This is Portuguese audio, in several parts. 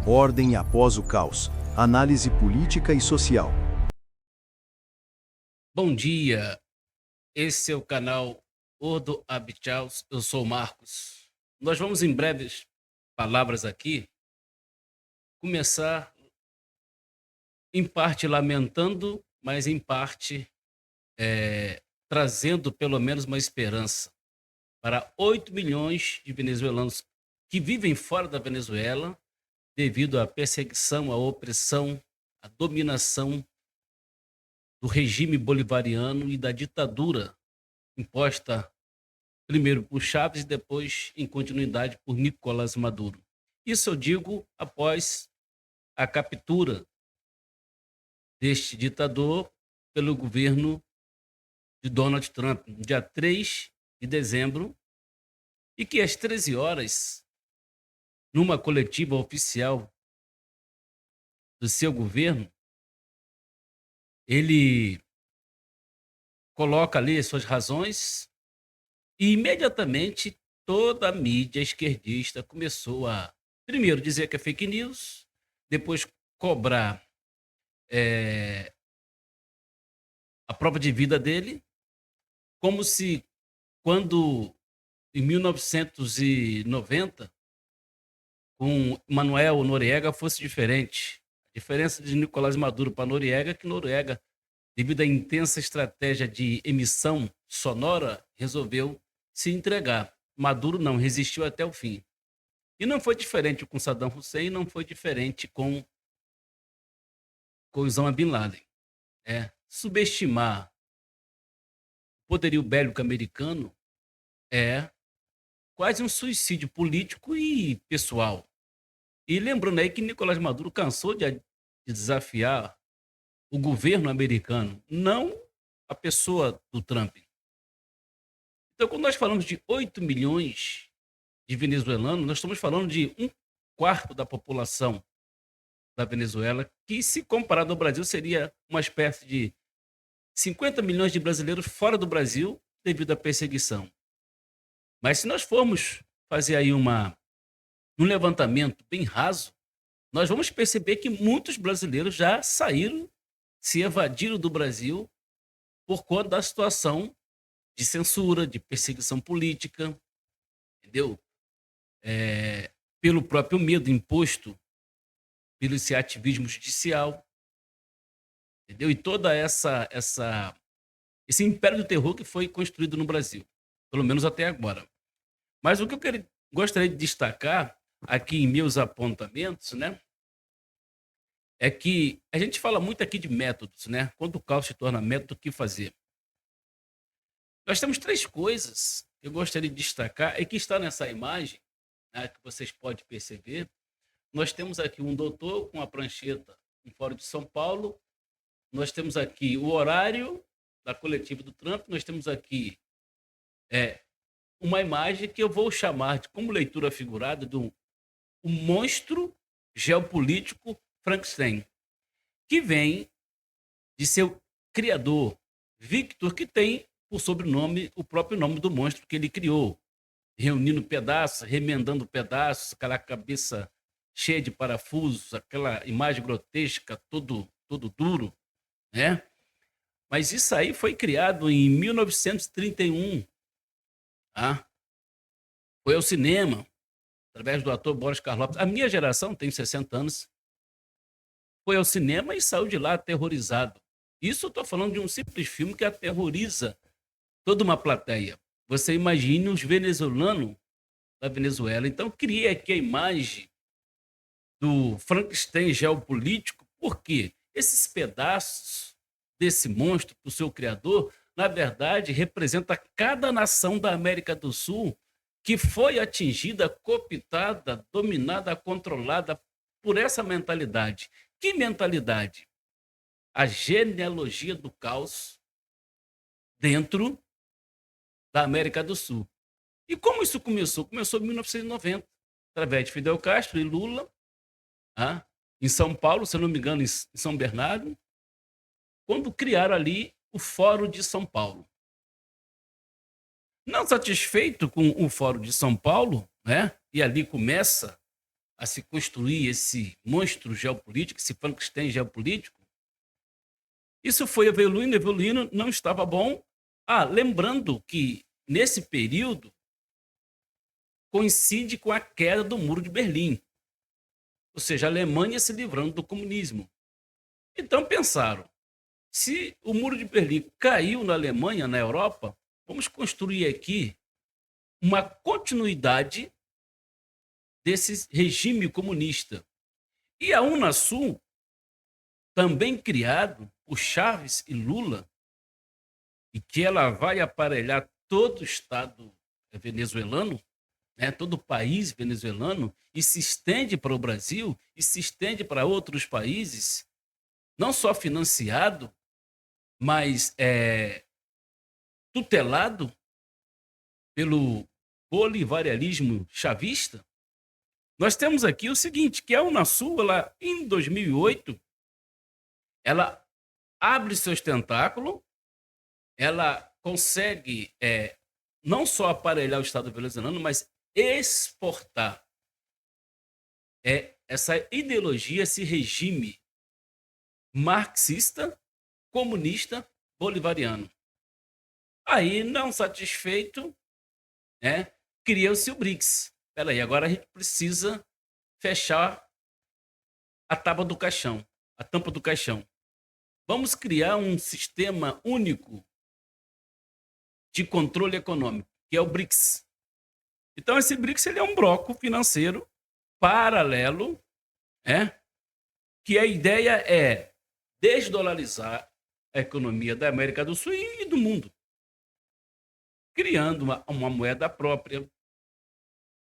Ordem após o caos. Análise política e social. Bom dia, esse é o canal Ordo Abchaus, eu sou o Marcos. Nós vamos em breves palavras aqui começar em parte lamentando, mas em parte trazendo pelo menos uma esperança para 8 milhões de venezuelanos que vivem fora da Venezuela devido à perseguição, à opressão, à dominação do regime bolivariano e da ditadura imposta primeiro por Chaves e depois, em continuidade, por Nicolás Maduro. Isso eu digo após a captura deste ditador pelo governo de Donald Trump, no dia 3 de dezembro, e que às 13 horas, numa coletiva oficial do seu governo, ele coloca ali as suas razões e imediatamente toda a mídia esquerdista começou a, primeiro, dizer que é fake news, depois cobrar eh, a prova de vida dele, como se quando em 1990, com Manuel Noriega, fosse diferente. A diferença de Nicolás Maduro para Noriega é que Noriega, devido à intensa estratégia de emissão sonora, resolveu se entregar. Maduro não, resistiu até o fim. E não foi diferente com Saddam Hussein, não foi diferente com Osama Bin Laden. Subestimar o poderio bélico americano é quase um suicídio político e pessoal. E lembrando aí que Nicolás Maduro cansou de desafiar o governo americano, não a pessoa do Trump. Então, quando nós falamos de 8 milhões de venezuelanos, nós estamos falando de um quarto da população da Venezuela, que, se comparado ao Brasil, seria uma espécie de 50 milhões de brasileiros fora do Brasil devido à perseguição. Mas se nós formos fazer aí um levantamento bem raso, nós vamos perceber que muitos brasileiros já saíram, se evadiram do Brasil por conta da situação de censura, de perseguição política, entendeu? Pelo próprio medo imposto pelo esse ativismo judicial, entendeu? E toda esse império do terror que foi construído no Brasil, pelo menos até agora. Mas o que gostaria de destacar aqui em meus apontamentos, né, é que a gente fala muito aqui de métodos, né? Quando o caos se torna método, o que fazer? Nós temos três coisas que eu gostaria de destacar e que está nessa imagem, né, que vocês podem perceber. Nós temos aqui um doutor com a prancheta no Fórum de São Paulo. Nós temos aqui o horário da coletiva do Trump. Nós temos aqui uma imagem que eu vou chamar de, como leitura figurada, do um monstro geopolítico Frankenstein, que vem de seu criador, Victor, que tem por sobrenome o próprio nome do monstro que ele criou, reunindo pedaços, remendando pedaços, aquela cabeça cheia de parafusos, aquela imagem grotesca, todo duro, né? Mas isso aí foi criado em 1931, tá? Foi ao cinema, através do ator Boris Karloff. A minha geração, tem 60 anos, foi ao cinema e saiu de lá aterrorizado. Isso eu estou falando de um simples filme que aterroriza toda uma plateia. Você imagine os venezuelanos da Venezuela. Então, eu criei aqui a imagem do Frankenstein geopolítico, porque esses pedaços desse monstro, para o seu criador, na verdade, representa cada nação da América do Sul que foi atingida, cooptada, dominada, controlada por essa mentalidade. Que mentalidade? A genealogia do caos dentro da América do Sul. E como isso começou? Começou em 1990, através de Fidel Castro e Lula, em São Paulo, se eu não me engano, em São Bernardo, quando criaram ali o Fórum de São Paulo. Não satisfeito com o Fórum de São Paulo, né? E ali começa a se construir esse monstro geopolítico, esse Frankenstein geopolítico, isso foi evoluindo, evoluindo, não estava bom. Lembrando que nesse período coincide com a queda do Muro de Berlim, ou seja, a Alemanha se livrando do comunismo. Então pensaram, se o Muro de Berlim caiu na Alemanha, na Europa, vamos construir aqui uma continuidade desse regime comunista. E a Unasul, também criado por Chaves e Lula, e que ela vai aparelhar todo o Estado venezuelano, né, todo o país venezuelano, e se estende para o Brasil, e se estende para outros países, não só financiado, mas tutelado pelo bolivarianismo chavista. Nós temos aqui o seguinte, que a Unasul, ela, em 2008, ela abre seus tentáculos, ela consegue não só aparelhar o Estado venezuelano, mas exportar essa ideologia, esse regime marxista, comunista, bolivariano. Aí, não satisfeito, né, criou-se o BRICS. Espera aí, agora a gente precisa fechar a tábua do caixão, a tampa do caixão. Vamos criar um sistema único de controle econômico, que é o BRICS. Então, esse BRICS ele é um bloco financeiro paralelo, que a ideia é desdolarizar a economia da América do Sul e do mundo, criando uma moeda própria,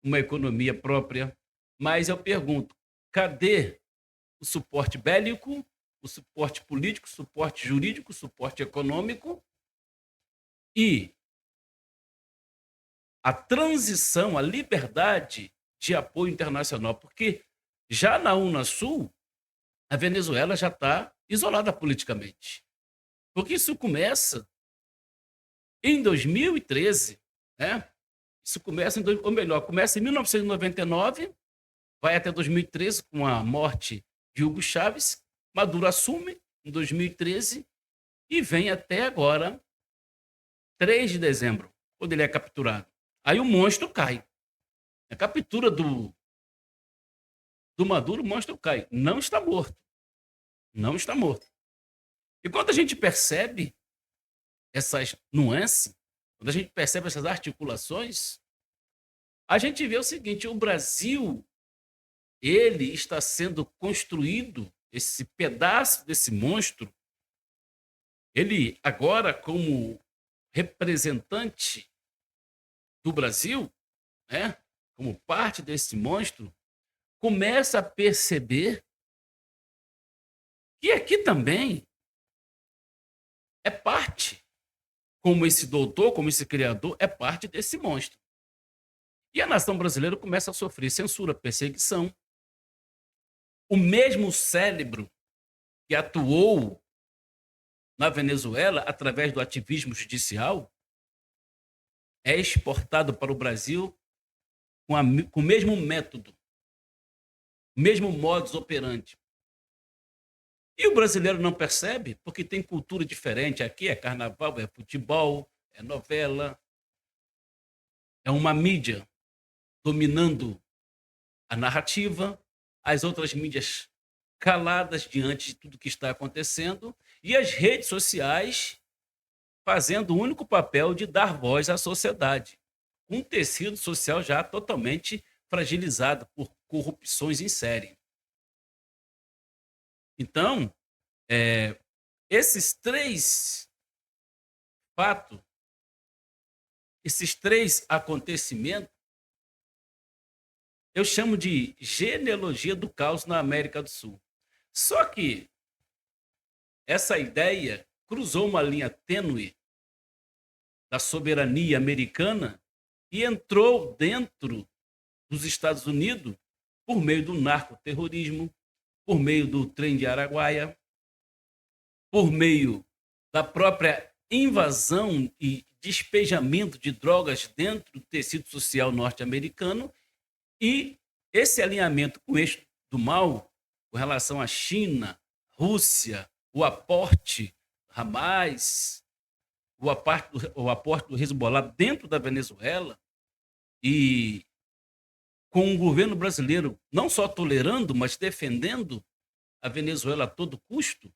uma economia própria. Mas eu pergunto, cadê o suporte bélico, o suporte político, o suporte jurídico, o suporte econômico e a transição, a liberdade de apoio internacional? Porque já na Unasul, a Venezuela já está isolada politicamente. Porque isso começa em 2013, né? Isso começa, ou melhor, começa em 1999, vai até 2013 com a morte de Hugo Chávez. Maduro assume em 2013 e vem até agora, 3 de dezembro, quando ele é capturado. Aí o monstro cai. A captura do Maduro, o monstro cai. Não está morto. Não está morto. E quando a gente percebe essas nuances, quando a gente percebe essas articulações, a gente vê o seguinte: o Brasil, ele está sendo construído, esse pedaço desse monstro, ele agora como representante do Brasil, né, como parte desse monstro, começa a perceber que aqui também é parte, como esse doutor, como esse criador, é parte desse monstro. E a nação brasileira começa a sofrer censura, perseguição. O mesmo cérebro que atuou na Venezuela através do ativismo judicial é exportado para o Brasil com o mesmo método, o mesmo modus operandi. E o brasileiro não percebe, porque tem cultura diferente. Aqui é carnaval, é futebol, é novela, é uma mídia dominando a narrativa, as outras mídias caladas diante de tudo que está acontecendo, e as redes sociais fazendo o único papel de dar voz à sociedade. Um tecido social já totalmente fragilizado por corrupções em série. Então, esses 3 fatos, esses 3 acontecimentos, eu chamo de genealogia do caos na América do Sul. Só que essa ideia cruzou uma linha tênue da soberania americana e entrou dentro dos Estados Unidos por meio do narcoterrorismo, por meio do Trem de Araguaia, por meio da própria invasão e despejamento de drogas dentro do tecido social norte-americano e esse alinhamento com o eixo do mal, com relação à China, Rússia, o aporte Hamas, o aporte do Hezbollah dentro da Venezuela, e com o governo brasileiro não só tolerando, mas defendendo a Venezuela a todo custo,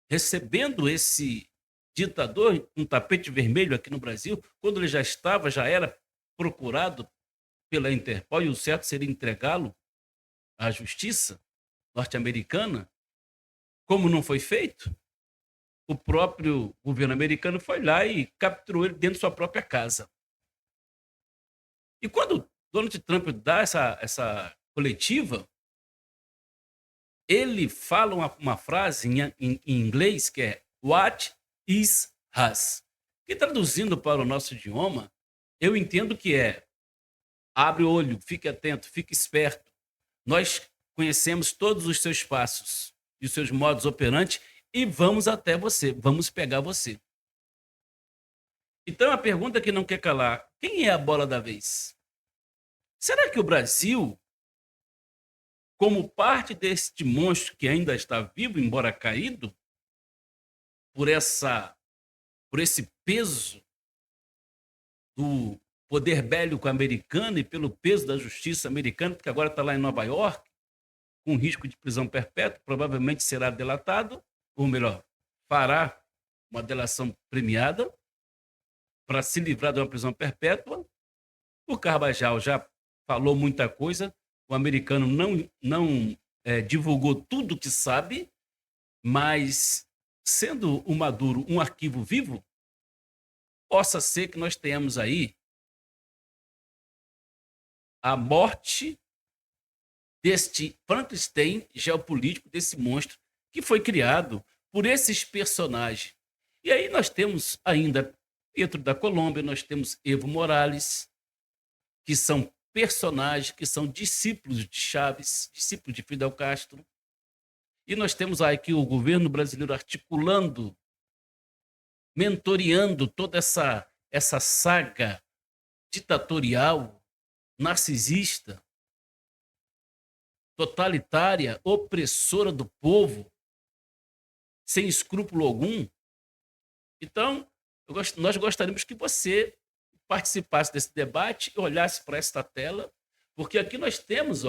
recebendo esse ditador com um tapete vermelho aqui no Brasil, quando ele já era procurado pela Interpol, e o certo seria entregá-lo à justiça norte-americana, como não foi feito, o próprio governo americano foi lá e capturou ele dentro de sua própria casa. E quando Donald Trump dá essa coletiva, ele fala uma frase em inglês que é "What is us?", que traduzindo para o nosso idioma, eu entendo que é: abre o olho, fique atento, fique esperto. Nós conhecemos todos os seus passos e os seus modos operantes e vamos até você, vamos pegar você. Então a pergunta que não quer calar: quem é a bola da vez? Será que o Brasil, como parte deste monstro que ainda está vivo, embora caído, por esse peso do poder bélico americano e pelo peso da justiça americana, porque agora está lá em Nova York, com risco de prisão perpétua, provavelmente será delatado, ou melhor, fará uma delação premiada para se livrar de uma prisão perpétua. O Carvajal já falou muita coisa, o americano não divulgou tudo que sabe, mas sendo o Maduro um arquivo vivo, possa ser que nós tenhamos aí a morte deste Frankenstein geopolítico, desse monstro que foi criado por esses personagens. E aí nós temos ainda Petro da Colômbia, nós temos Evo Morales, que são personagens, que são discípulos de Chaves, discípulos de Fidel Castro. E nós temos aqui o governo brasileiro articulando, mentoreando toda essa saga ditatorial, narcisista, totalitária, opressora do povo, sem escrúpulo algum. Então, nós gostaríamos que você participasse desse debate e olhasse para esta tela, porque aqui nós temos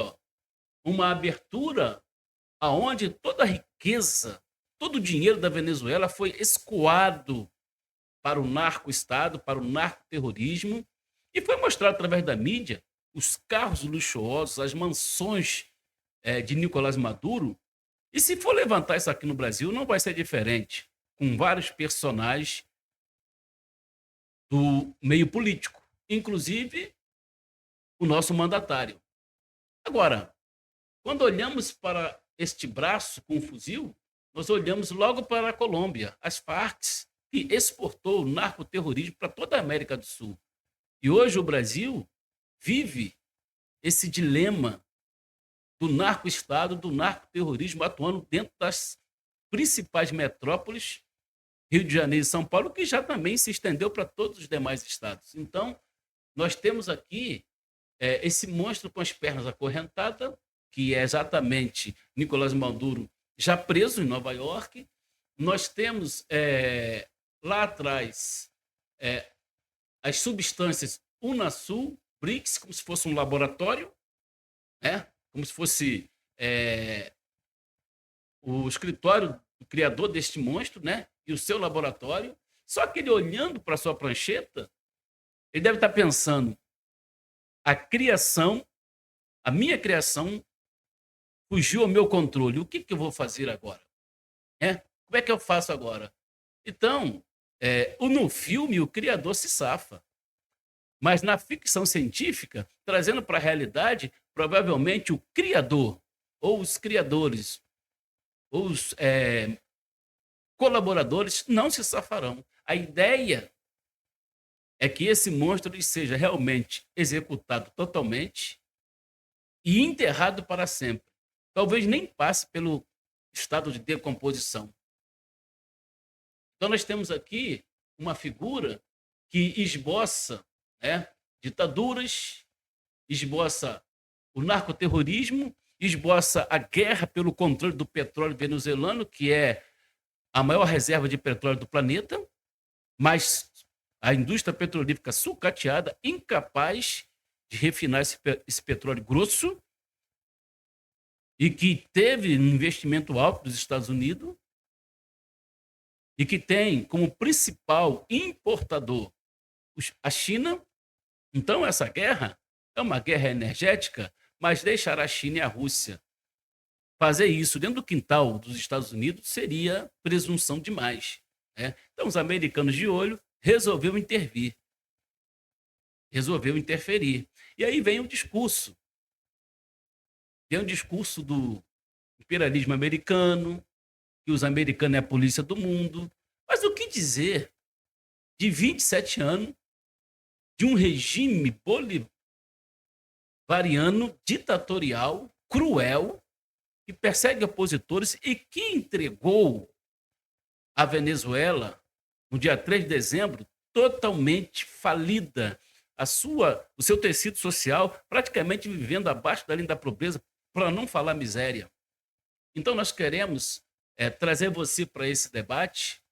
uma abertura aonde toda a riqueza, todo o dinheiro da Venezuela foi escoado para o narco-estado, para o narcoterrorismo, e foi mostrado através da mídia os carros luxuosos, as mansões de Nicolás Maduro. E se for levantar isso aqui no Brasil, não vai ser diferente, com vários personagens do meio político, inclusive o nosso mandatário. Agora, quando olhamos para este braço com um fuzil, nós olhamos logo para a Colômbia, as Farc, que exportou o narcoterrorismo para toda a América do Sul. E hoje o Brasil vive esse dilema do narco-estado, do narcoterrorismo atuando dentro das principais metrópoles, Rio de Janeiro e São Paulo, que já também se estendeu para todos os demais estados. Então, nós temos aqui esse monstro com as pernas acorrentadas, que é exatamente Nicolás Maduro, já preso em Nova York. Nós temos lá atrás as substâncias Unasul, BRICS, como se fosse um laboratório, né? Como se fosse o escritório do criador deste monstro, né? E o seu laboratório. Só que ele, olhando para a sua prancheta, ele deve estar pensando: a minha criação fugiu ao meu controle. O que eu vou fazer agora? Como é que eu faço agora? Então, no filme, o criador se safa. Mas na ficção científica, trazendo para a realidade, provavelmente o criador, ou os criadores, ou os colaboradores não se safarão. A ideia é que esse monstro ele seja realmente executado totalmente e enterrado para sempre. Talvez nem passe pelo estado de decomposição. Então nós temos aqui uma figura que esboça, ditaduras, esboça o narcoterrorismo, esboça a guerra pelo controle do petróleo venezuelano, que é a maior reserva de petróleo do planeta, mas a indústria petrolífera sucateada, incapaz de refinar esse petróleo grosso, e que teve um investimento alto dos Estados Unidos, e que tem como principal importador a China. Então, essa guerra é uma guerra energética, mas deixar a China e a Rússia fazer isso dentro do quintal dos Estados Unidos seria presunção demais, né? Então, os americanos de olho resolveu intervir, resolveu interferir. E aí vem o discurso. Tem o discurso do imperialismo americano, que os americanos é a polícia do mundo. Mas o que dizer de 27 anos de um regime bolivariano, ditatorial, cruel, que persegue opositores e que entregou a Venezuela, no dia 3 de dezembro, totalmente falida, o seu tecido social praticamente vivendo abaixo da linha da pobreza, para não falar miséria. Então, nós queremos trazer você para esse debate,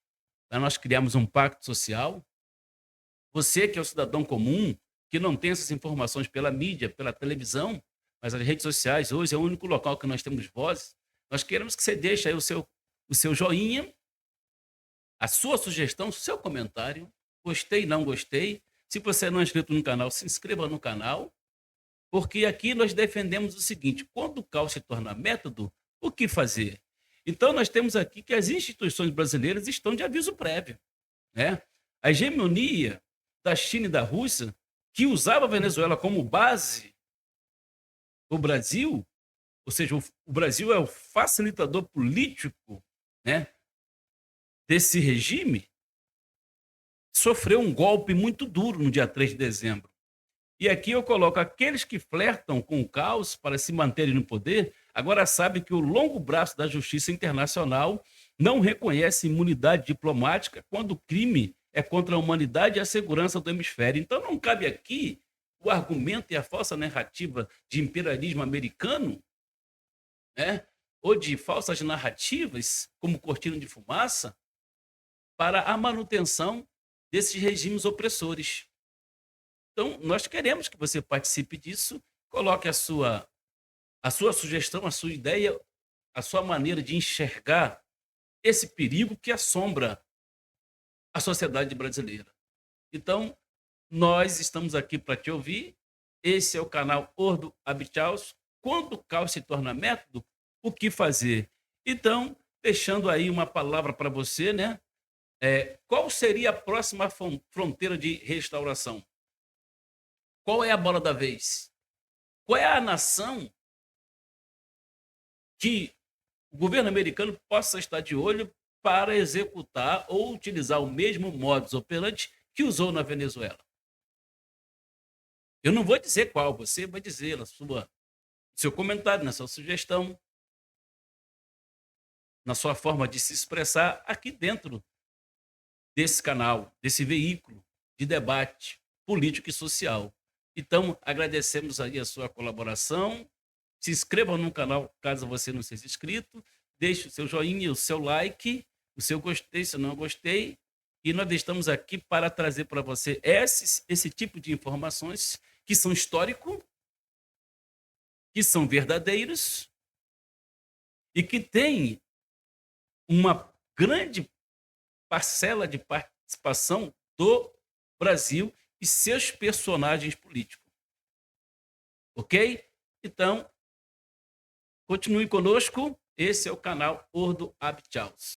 para nós criarmos um pacto social. Você que é o cidadão comum, que não tem essas informações pela mídia, pela televisão, mas as redes sociais hoje é o único local que nós temos voz. Nós queremos que você deixe aí o seu joinha, a sua sugestão, o seu comentário. Gostei, não gostei. Se você não é inscrito no canal, se inscreva no canal, porque aqui nós defendemos o seguinte: quando o caos se torna método, o que fazer? Então, nós temos aqui que as instituições brasileiras estão de aviso prévio, né? A hegemonia da China e da Rússia, que usava a Venezuela como base do Brasil, ou seja, o Brasil é o facilitador político, né, desse regime, sofreu um golpe muito duro no dia 3 de dezembro. E aqui eu coloco aqueles que flertam com o caos para se manterem no poder, agora sabem que o longo braço da justiça internacional não reconhece imunidade diplomática quando o crime é contra a humanidade e a segurança do hemisfério. Então não cabe aqui o argumento e a falsa narrativa de imperialismo americano, né, ou de falsas narrativas como cortina de fumaça para a manutenção desses regimes opressores. Então, nós queremos que você participe disso, coloque a sua sugestão, a sua ideia, a sua maneira de enxergar esse perigo que assombra a sociedade brasileira. Então, nós estamos aqui para te ouvir. Esse é o canal Ordo Abchaus. Quando o caos se torna método, o que fazer? Então, deixando aí uma palavra para você, né? Qual seria a próxima fronteira de restauração? Qual é a bola da vez? Qual é a nação que o governo americano possa estar de olho para executar ou utilizar o mesmo modus operandi que usou na Venezuela? Eu não vou dizer qual, você vai dizer no seu comentário, na sua sugestão, na sua forma de se expressar aqui dentro desse canal, desse veículo de debate político e social. Então, agradecemos aí a sua colaboração. Se inscreva no canal caso você não seja inscrito. Deixe o seu joinha, o seu like, o seu gostei, se não gostei. E nós estamos aqui para trazer para você esse tipo de informações que são históricos, que são verdadeiros e que têm uma grande parcela de participação do Brasil e seus personagens políticos. Ok? Então, continue conosco. Esse é o canal Ordo Abchaus.